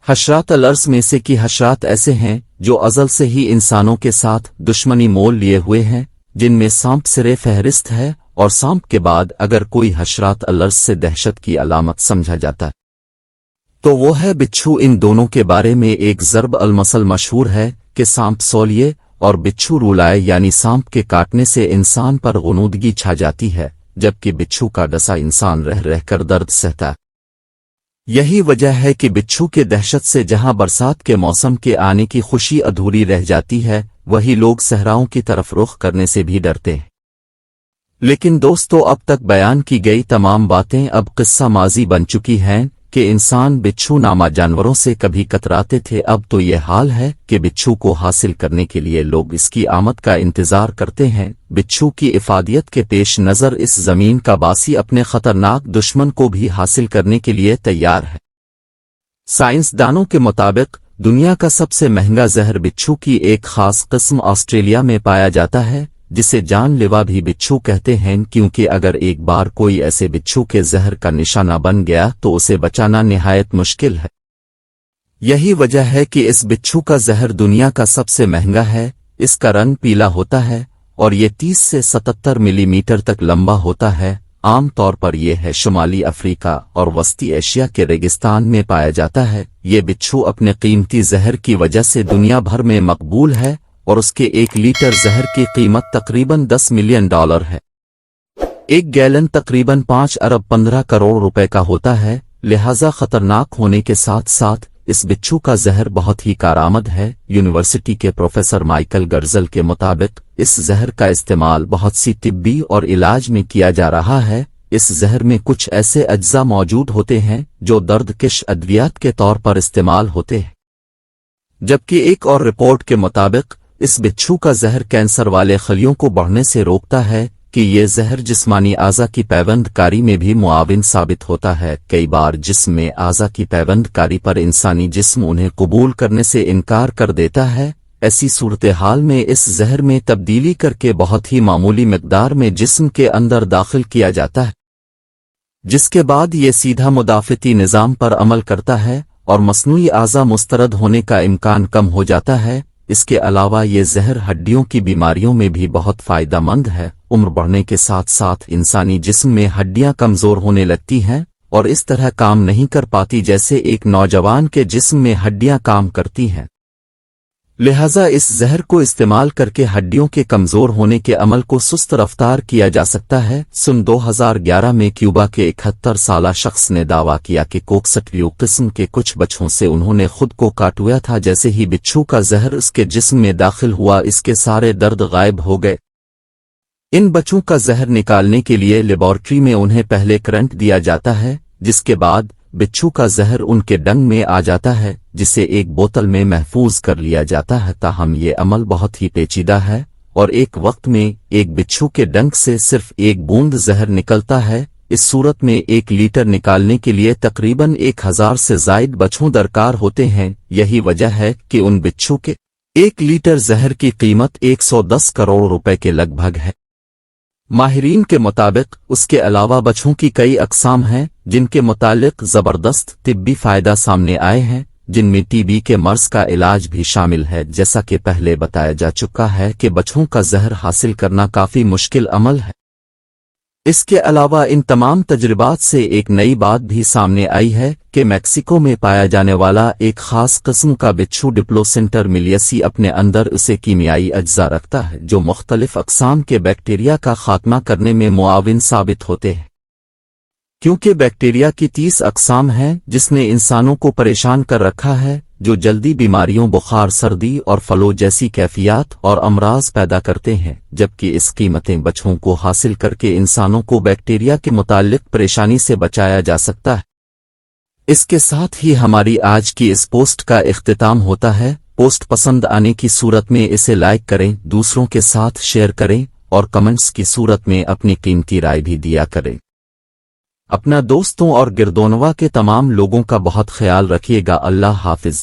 حشرات الارض میں سے کی حشرات ایسے ہیں جو ازل سے ہی انسانوں کے ساتھ دشمنی مول لیے ہوئے ہیں، جن میں سانپ سرے فہرست ہے، اور سانپ کے بعد اگر کوئی حشرات الارض سے دہشت کی علامت سمجھا جاتا ہے تو وہ ہے بچھو۔ ان دونوں کے بارے میں ایک ضرب المثل مشہور ہے کہ سانپ سولیے اور بچھو رولائے، یعنی سانپ کے کاٹنے سے انسان پر غنودگی چھا جاتی ہے، جبکہ بچھو کا ڈسا انسان رہ رہ کر درد سہتا ہے۔ یہی وجہ ہے کہ بچھو کے دہشت سے جہاں برسات کے موسم کے آنے کی خوشی ادھوری رہ جاتی ہے، وہی لوگ صحراؤں کی طرف رخ کرنے سے بھی ڈرتے ہیں۔ لیکن دوستو، اب تک بیان کی گئی تمام باتیں اب قصہ ماضی بن چکی ہیں کہ انسان بچھو نامہ جانوروں سے کبھی کتراتے تھے۔ اب تو یہ حال ہے کہ بچھو کو حاصل کرنے کے لیے لوگ اس کی آمد کا انتظار کرتے ہیں۔ بچھو کی افادیت کے پیش نظر اس زمین کا باسی اپنے خطرناک دشمن کو بھی حاصل کرنے کے لیے تیار ہے۔ سائنسدانوں کے مطابق دنیا کا سب سے مہنگا زہر بچھو کی ایک خاص قسم آسٹریلیا میں پایا جاتا ہے، جسے جان لیوا بھی بچھو کہتے ہیں، کیونکہ اگر ایک بار کوئی ایسے بچھو کے زہر کا نشانہ بن گیا تو اسے بچانا نہایت مشکل ہے۔ یہی وجہ ہے کہ اس بچھو کا زہر دنیا کا سب سے مہنگا ہے۔ اس کا رنگ پیلا ہوتا ہے اور یہ 30 سے 77 ملی میٹر تک لمبا ہوتا ہے۔ عام طور پر یہ ہے شمالی افریقہ اور وسطی ایشیا کے ریگستان میں پایا جاتا ہے۔ یہ بچھو اپنے قیمتی زہر کی وجہ سے دنیا بھر میں مقبول ہے اور اس کے 1 لیٹر زہر کی قیمت تقریباً $10 ملین ہے۔ 1 گیلن تقریباً 5 ارب 15 کروڑ روپے کا ہوتا ہے، لہذا خطرناک ہونے کے ساتھ ساتھ اس بچھو کا زہر بہت ہی کارآمد ہے۔ یونیورسٹی کے پروفیسر مائیکل گرزل کے مطابق اس زہر کا استعمال بہت سی طبی اور علاج میں کیا جا رہا ہے۔ اس زہر میں کچھ ایسے اجزاء موجود ہوتے ہیں جو درد کش ادویات کے طور پر استعمال ہوتے ہیں، جبکہ ایک اور رپورٹ کے مطابق اس بچھو کا زہر کینسر والے خلیوں کو بڑھنے سے روکتا ہے کہ یہ زہر جسمانی اعضاء کی پیوند کاری میں بھی معاون ثابت ہوتا ہے۔ کئی بار جسم میں اعضاء کی پیوند کاری پر انسانی جسم انہیں قبول کرنے سے انکار کر دیتا ہے۔ ایسی صورتحال میں اس زہر میں تبدیلی کر کے بہت ہی معمولی مقدار میں جسم کے اندر داخل کیا جاتا ہے، جس کے بعد یہ سیدھا مدافعتی نظام پر عمل کرتا ہے اور مصنوعی اعضاء مسترد ہونے کا امکان کم ہو جاتا ہے۔ اس کے علاوہ یہ زہر ہڈیوں کی بیماریوں میں بھی بہت فائدہ مند ہے۔ عمر بڑھنے کے ساتھ ساتھ انسانی جسم میں ہڈیاں کمزور ہونے لگتی ہیں اور اس طرح کام نہیں کر پاتی جیسے ایک نوجوان کے جسم میں ہڈیاں کام کرتی ہیں۔ لہذا اس زہر کو استعمال کر کے ہڈیوں کے کمزور ہونے کے عمل کو سست رفتار کیا جا سکتا ہے۔ سن 2011 میں کیوبا کے 71 سالہ شخص نے دعویٰ کیا کہ کوکسٹریو قسم کے کچھ بچھوں سے انہوں نے خود کو کاٹوایا تھا۔ جیسے ہی بچھو کا زہر اس کے جسم میں داخل ہوا، اس کے سارے درد غائب ہو گئے۔ ان بچوں کا زہر نکالنے کے لیے لیبارٹری میں انہیں پہلے کرنٹ دیا جاتا ہے، جس کے بعد بچھو کا زہر ان کے ڈنگ میں آ جاتا ہے، جسے ایک بوتل میں محفوظ کر لیا جاتا ہے۔ تاہم یہ عمل بہت ہی پیچیدہ ہے اور ایک وقت میں ایک بچھو کے ڈنگ سے صرف 1 بوند زہر نکلتا ہے۔ اس صورت میں 1 لیٹر نکالنے کے لیے تقریباً 1000 سے زائد بچھوں درکار ہوتے ہیں۔ یہی وجہ ہے کہ ان بچھو کے 1 لیٹر زہر کی قیمت 110 کروڑ روپے کے لگ بھگ ہے۔ ماہرین کے مطابق اس کے علاوہ بچھوں کی کئی اقسام ہیں جن کے متعلق زبردست طبی فائدہ سامنے آئے ہیں، جن میں ٹی بی کے مرض کا علاج بھی شامل ہے۔ جیسا کہ پہلے بتایا جا چکا ہے کہ بچھوں کا زہر حاصل کرنا کافی مشکل عمل ہے۔ اس کے علاوہ ان تمام تجربات سے ایک نئی بات بھی سامنے آئی ہے کہ میکسیکو میں پایا جانے والا ایک خاص قسم کا بچھو ڈپلوسینٹر ملیسی اپنے اندر اسے کیمیائی اجزاء رکھتا ہے جو مختلف اقسام کے بیکٹیریا کا خاتمہ کرنے میں معاون ثابت ہوتے ہیں۔ کیونکہ بیکٹیریا کی 30 اقسام ہیں جس نے انسانوں کو پریشان کر رکھا ہے، جو جلدی بیماریوں، بخار، سردی اور فلو جیسی کیفیات اور امراض پیدا کرتے ہیں، جبکہ اس قیمتیں بچھوں کو حاصل کر کے انسانوں کو بیکٹیریا کے متعلق پریشانی سے بچایا جا سکتا ہے۔ اس کے ساتھ ہی ہماری آج کی اس پوسٹ کا اختتام ہوتا ہے۔ پوسٹ پسند آنے کی صورت میں اسے لائک کریں، دوسروں کے ساتھ شیئر کریں اور کمنٹس کی صورت میں اپنی قیمتی رائے بھی دیا کریں۔ اپنا دوستوں اور گردونوا کے تمام لوگوں کا بہت خیال رکھیے گا۔ اللہ حافظ۔